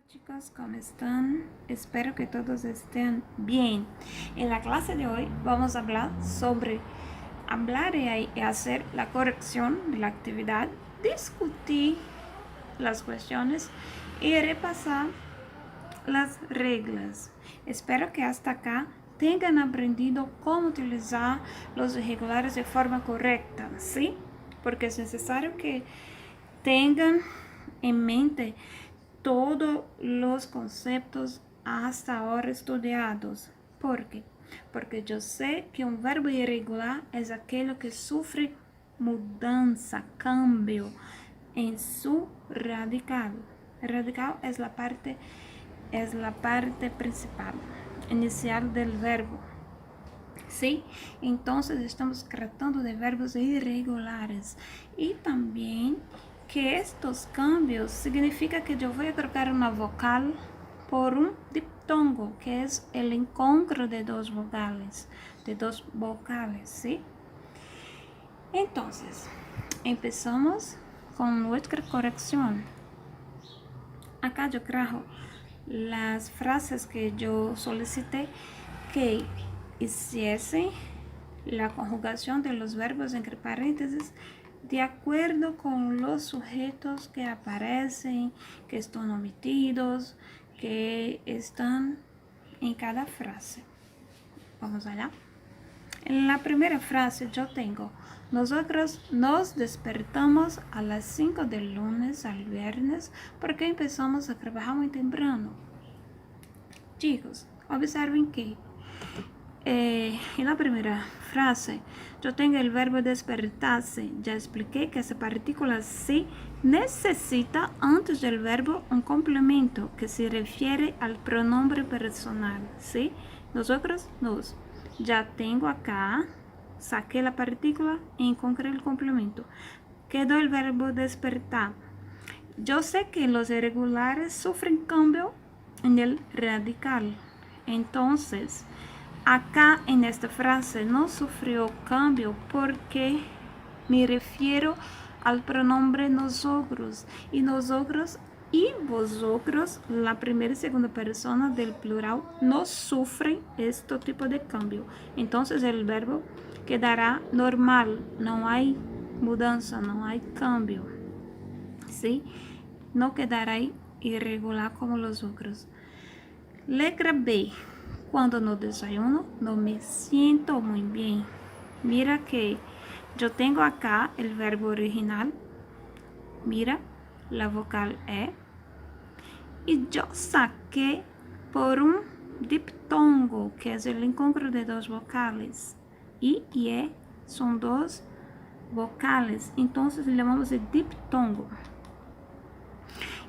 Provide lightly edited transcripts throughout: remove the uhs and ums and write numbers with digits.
Chicos, ¿cómo están? Espero que todos estén bien. En la clase de hoy vamos a hablar sobre hablar y hacer la corrección de la actividad, discutir las cuestiones y repasar las reglas. Espero que hasta acá tengan aprendido cómo utilizar los irregulares de forma correcta, ¿sí? Porque es necesario que tengan en mente todos los conceptos hasta ahora estudiados. ¿Por qué? Porque yo sé que un verbo irregular es aquello que sufre mudanza, cambio en su radical. El radical es la parte principal, inicial del verbo. ¿Sí? Entonces estamos tratando de verbos irregulares y también que estos cambios significa que yo voy a trocar una vocal por un diptongo, que es el encuentro de dos vocales, ¿sí? Entonces, empezamos con nuestra corrección. Acá yo trajo las frases que yo solicité que hiciese la conjugación de los verbos entre paréntesis de acuerdo con los sujetos que aparecen, que están omitidos, que están en cada frase. Vamos allá. En la primera frase yo tengo: nosotros nos despertamos a las 5 del lunes al viernes porque empezamos a trabajar muy temprano. Chicos, observen que en la primera frase yo tengo el verbo despertarse. Ya expliqué que esa partícula se necesita antes del verbo un complemento que se refiere al pronombre personal, ¿sí? Nosotros, nos. Ya tengo acá, saqué la partícula y encontré el complemento. Quedó el verbo despertar. Yo sé que los irregulares sufren cambio en el radical. Entonces, acá en esta frase no sufrió cambio porque me refiero al pronombre nosotros. Y nosotros y vosotros, la primera y segunda persona del plural, no sufren este tipo de cambio. Entonces el verbo quedará normal, no hay mudanza, no hay cambio, ¿sí? No quedará irregular como los otros. Letra B. Cuando no desayuno, no me siento muy bien. Mira que yo tengo acá el verbo original. Mira, la vocal E. Y yo saqué por un diptongo, que es el encuentro de dos vocales. I y E son dos vocales, entonces le llamamos de diptongo.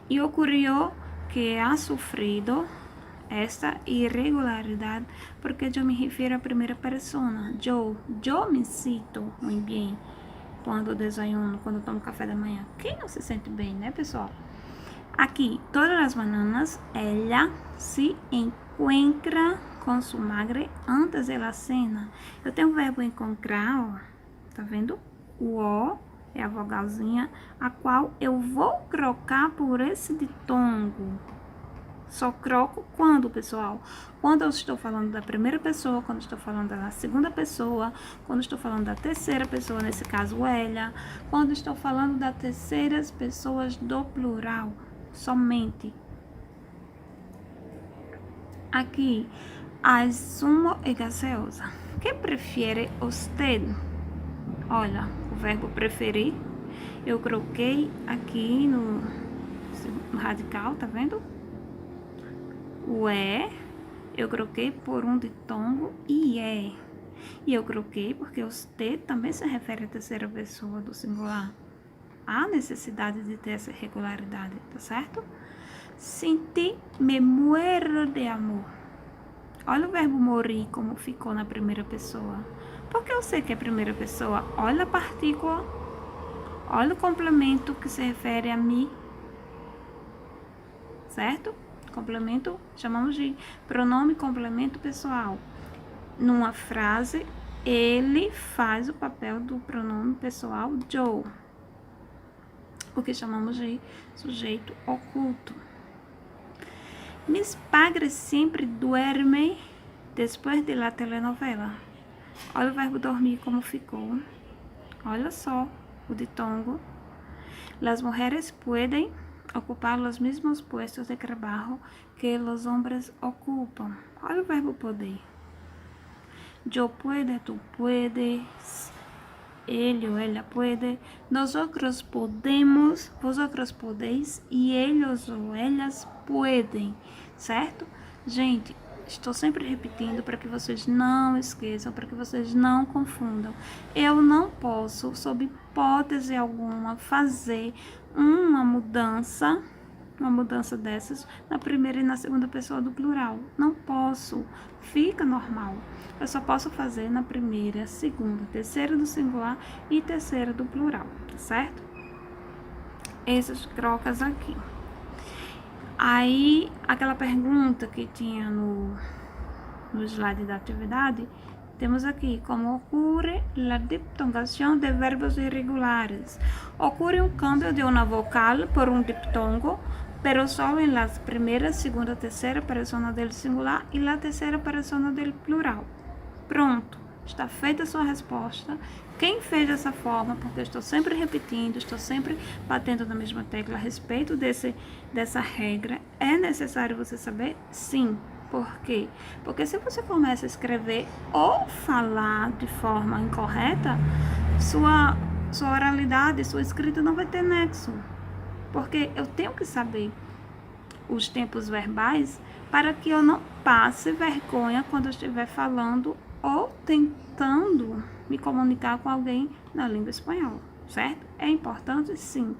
Y ocurrió que ha sufrido esta irregularidad porque yo me refiero a primera persona. Yo me siento muy bien quando desayuno, quando tomo café da manhã. Quem não se sente bem, né, pessoal? Aquí, todas las mañanas, ella se encuentra com sua madre antes de la cena. Eu tenho o verbo encontrar, ó, tá vendo? O O é a vogalzinha, a qual eu vou trocar por esse ditongo. Só troco quando, pessoal? Quando eu estou falando da primeira pessoa, quando estou falando da segunda pessoa, quando estou falando da terceira pessoa, nesse caso ela, quando estou falando das terceiras pessoas do plural, somente. Aqui, assumo e gaseosa. Que prefere usted? Olha, o verbo preferir, eu coloquei aqui no radical, tá vendo? O é, eu coloquei por um ditongo e é. E eu coloquei porque usted também se refere à terceira pessoa do singular. Há necessidade de ter essa regularidade, tá certo? Senti, me muero de amor. Olha o verbo morir como ficou na primeira pessoa. Porque eu sei que é primeira pessoa. Olha a partícula, olha o complemento que se refere a mim, certo? Complemento, chamamos de pronome complemento pessoal. Numa frase, ele faz o papel do pronome pessoal eu, o que chamamos de sujeito oculto. Mis padres sempre duermem depois de la telenovela. Olha o verbo dormir como ficou. Olha só o ditongo. Las mujeres pueden ocupar los mismos puestos de trabajo que los hombres ocupan. Olha o verbo poder. Yo puedo, tú puedes, ele ou ela puede, nosotros podemos, vosotros podéis e eles ou elas podem, certo? Gente, estou sempre repetindo para que vocês não esqueçam, para que vocês não confundam. Eu não posso, sob hipótese alguma, fazer uma mudança dessas na primeira e na segunda pessoa do plural. Não posso, fica normal. Eu só posso fazer na primeira, segunda, terceira do singular e terceira do plural, tá certo? Essas trocas aqui. Aí, aquela pergunta que tinha no slide da atividade, temos aqui como ocorre a diptongação de verbos irregulares. Ocorre um cambio de uma vocal por um diptongo, pero solo en la primera, segunda, tercera persona del singular e la tercera persona del plural. Pronto, está feita a sua resposta. Quem fez dessa forma, porque eu estou sempre repetindo, estou sempre batendo na mesma tecla a respeito dessa regra, é necessário você saber? Sim. Por quê? Porque se você começa a escrever ou falar de forma incorreta, sua oralidade, sua escrita não vai ter nexo. Porque eu tenho que saber os tempos verbais para que eu não passe vergonha quando eu estiver falando ou tentando me comunicar com alguém na língua espanhola, certo? É importante, sim.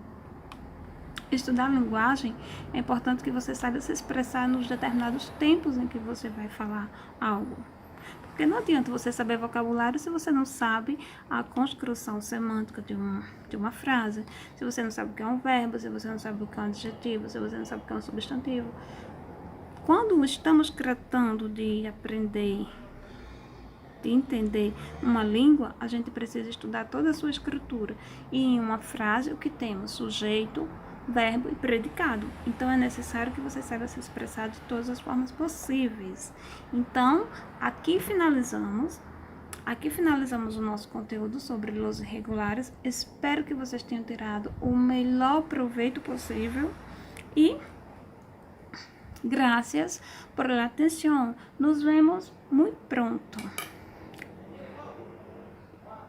Estudar a linguagem é importante que você saiba se expressar nos determinados tempos em que você vai falar algo. Porque não adianta você saber vocabulário se você não sabe a construção semântica de uma frase, se você não sabe o que é um verbo, se você não sabe o que é um adjetivo, se você não sabe o que é um substantivo. Quando estamos tratando de aprender, de entender uma língua, a gente precisa estudar toda a sua escritura. E em uma frase, o que temos? Sujeito, verbo e predicado. Então, é necessário que você saiba se expressar de todas as formas possíveis. Então, aqui finalizamos o nosso conteúdo sobre los irregulares. Espero que vocês tenham tirado o melhor proveito possível e graças por la atenção. Nos vemos muito pronto.